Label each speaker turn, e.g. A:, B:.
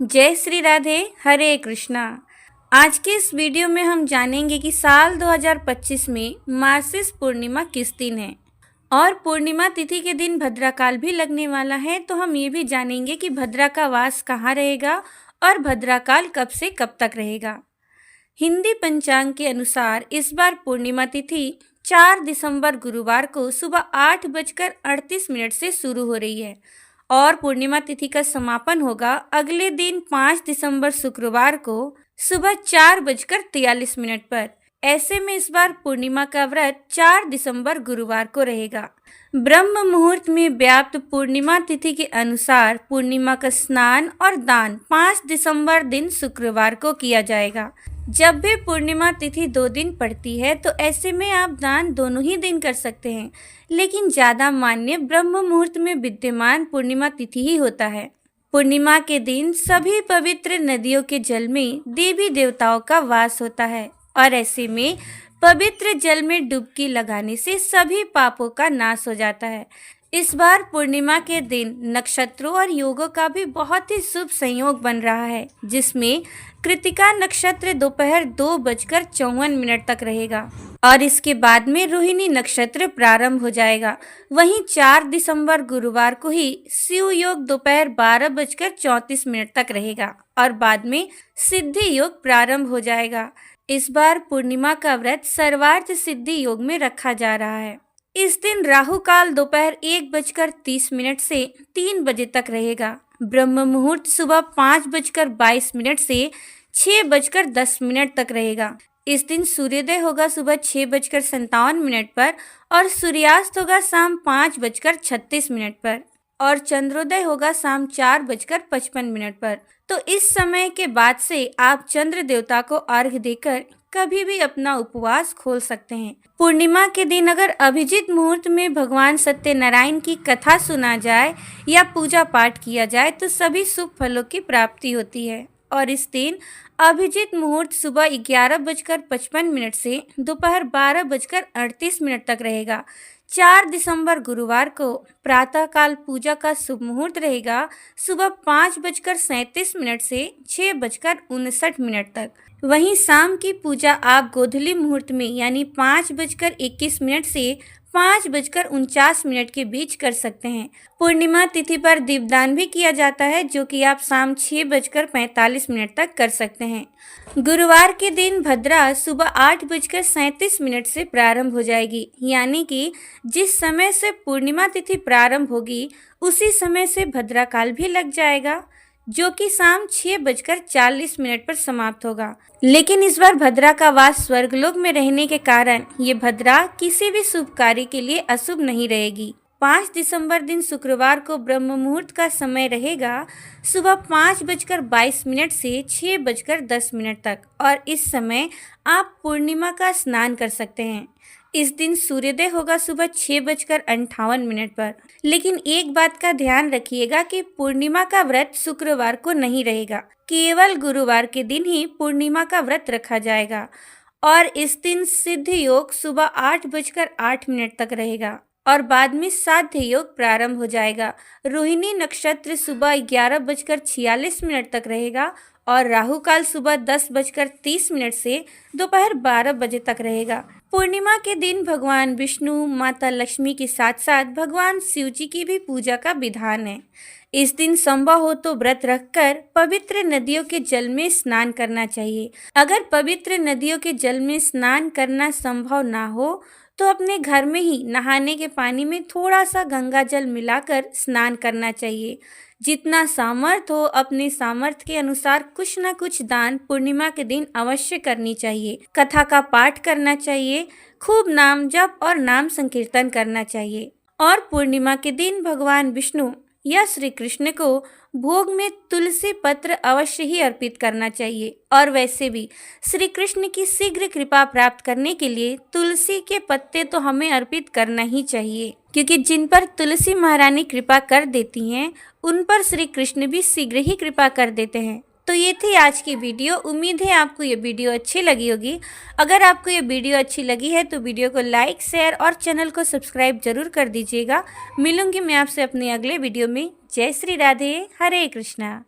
A: जय श्री राधे, हरे कृष्णा। आज के इस वीडियो में हम जानेंगे कि साल 2025 में मार्गशीर्ष पूर्णिमा किस दिन है और पूर्णिमा तिथि के दिन भद्राकाल भी लगने वाला है। तो हम ये भी जानेंगे कि भद्रा का वास कहाँ रहेगा और भद्राकाल कब से कब तक रहेगा। हिंदी पंचांग के अनुसार इस बार पूर्णिमा तिथि 4 दिसंबर गुरुवार को सुबह 8:38 से शुरू हो रही है और पूर्णिमा तिथि का समापन होगा अगले दिन 5 दिसंबर शुक्रवार को सुबह 4:43 पर। ऐसे में इस बार पूर्णिमा का व्रत 4 दिसंबर गुरुवार को रहेगा। ब्रह्म मुहूर्त में व्याप्त पूर्णिमा तिथि के अनुसार पूर्णिमा का स्नान और दान 5 दिसंबर दिन शुक्रवार को किया जाएगा। जब भी पूर्णिमा तिथि 2 दिन पड़ती है तो ऐसे में आप दान दोनों ही दिन कर सकते हैं, लेकिन ज़्यादा मान्य ब्रह्म मुहूर्त में विद्यमान पूर्णिमा तिथि ही होता है। पूर्णिमा के दिन सभी पवित्र नदियों के जल में देवी देवताओं का वास होता है और ऐसे में पवित्र जल में डुबकी लगाने से सभी पापों का नाश हो जाता है। इस बार पूर्णिमा के दिन नक्षत्रों और योगों का भी बहुत ही शुभ संयोग बन रहा है, जिसमें कृतिका नक्षत्र दोपहर 2:54 तक रहेगा और इसके बाद में रोहिणी नक्षत्र प्रारंभ हो जाएगा। वहीं 4 दिसंबर गुरुवार को ही शिव योग दोपहर 12:34 तक रहेगा और बाद में सिद्धि योग प्रारंभ हो जाएगा। इस बार पूर्णिमा का व्रत सर्वार्थ सिद्धि योग में रखा जा रहा है। इस दिन राहु काल दोपहर 1:30 से 3 बजे तक रहेगा। ब्रह्म मुहूर्त सुबह 5:22 से 6:10 तक रहेगा। इस दिन सूर्योदय होगा सुबह 6:57 पर और सूर्यास्त होगा शाम 5:36 पर और चंद्रोदय होगा शाम 4:55 पर। तो इस समय के बाद से आप चंद्र देवता को अर्घ्य देकर कभी भी अपना उपवास खोल सकते हैं। पूर्णिमा के दिन अगर अभिजीत मुहूर्त में भगवान सत्यनारायण की कथा सुना जाए या पूजा पाठ किया जाए तो सभी शुभ फलों की प्राप्ति होती है। और इस दिन अभिजीत मुहूर्त सुबह 11:55 से दोपहर 12:38 तक रहेगा। 4 दिसंबर गुरुवार को प्रातःकाल पूजा का शुभ मुहूर्त रहेगा सुबह 5:37 से 6:59 तक। वहीं शाम की पूजा आप गोधूली मुहूर्त में यानी 5:21 से 5:49 के बीच कर सकते हैं। पूर्णिमा तिथि पर दीपदान भी किया जाता है, जो कि आप शाम 6:45 तक कर सकते हैं। गुरुवार के दिन भद्रा सुबह 8:37 से प्रारंभ हो जाएगी, यानी कि जिस समय से पूर्णिमा तिथि प्रारंभ होगी उसी समय से भद्राकाल भी लग जाएगा, जो कि शाम 6:40 पर समाप्त होगा। लेकिन इस बार भद्रा का वास स्वर्गलोक में रहने के कारण ये भद्रा किसी भी शुभ कार्य के लिए अशुभ नहीं रहेगी। 5 दिसंबर दिन शुक्रवार को ब्रह्म मुहूर्त का समय रहेगा सुबह 5:22 से 6:10 तक और इस समय आप पूर्णिमा का स्नान कर सकते हैं। इस दिन सूर्योदय होगा सुबह 6:58 पर। लेकिन एक बात का ध्यान रखिएगा कि पूर्णिमा का व्रत शुक्रवार को नहीं रहेगा, केवल गुरुवार के दिन ही पूर्णिमा का व्रत रखा जाएगा और इस दिन सिद्ध योग सुबह 8:08 तक रहेगा और बाद में साध्य योग प्रारंभ हो जाएगा। रोहिणी नक्षत्र सुबह 11:46 तक रहेगा और राहु काल सुबह 10:30 से दोपहर 12 बजे तक रहेगा। पूर्णिमा के दिन भगवान विष्णु, माता लक्ष्मी के साथ साथ भगवान शिव जी की भी पूजा का विधान है। इस दिन संभव हो तो व्रत रखकर पवित्र नदियों के जल में स्नान करना चाहिए। अगर पवित्र नदियों के जल में स्नान करना संभव ना हो तो अपने घर में ही नहाने के पानी में थोड़ा सा गंगा जल मिलाकर स्नान करना चाहिए। जितना सामर्थ हो अपने सामर्थ्य के अनुसार कुछ न कुछ दान पूर्णिमा के दिन अवश्य करनी चाहिए। कथा का पाठ करना चाहिए, खूब नाम जप और नाम संकीर्तन करना चाहिए। और पूर्णिमा के दिन भगवान विष्णु या श्री कृष्ण को भोग में तुलसी पत्र अवश्य ही अर्पित करना चाहिए। और वैसे भी श्री कृष्ण की शीघ्र कृपा प्राप्त करने के लिए तुलसी के पत्ते तो हमें अर्पित करना ही चाहिए, क्योंकि जिन पर तुलसी महारानी कृपा कर देती हैं उन पर श्री कृष्ण भी शीघ्र ही कृपा कर देते हैं। तो ये थी आज की वीडियो। उम्मीद है आपको ये वीडियो अच्छी लगी होगी। अगर आपको ये वीडियो अच्छी लगी है तो वीडियो को लाइक, शेयर और चैनल को सब्सक्राइब जरूर कर दीजिएगा। मिलूंगी मैं आपसे अपने अगले वीडियो में। जय श्री राधे, हरे कृष्णा।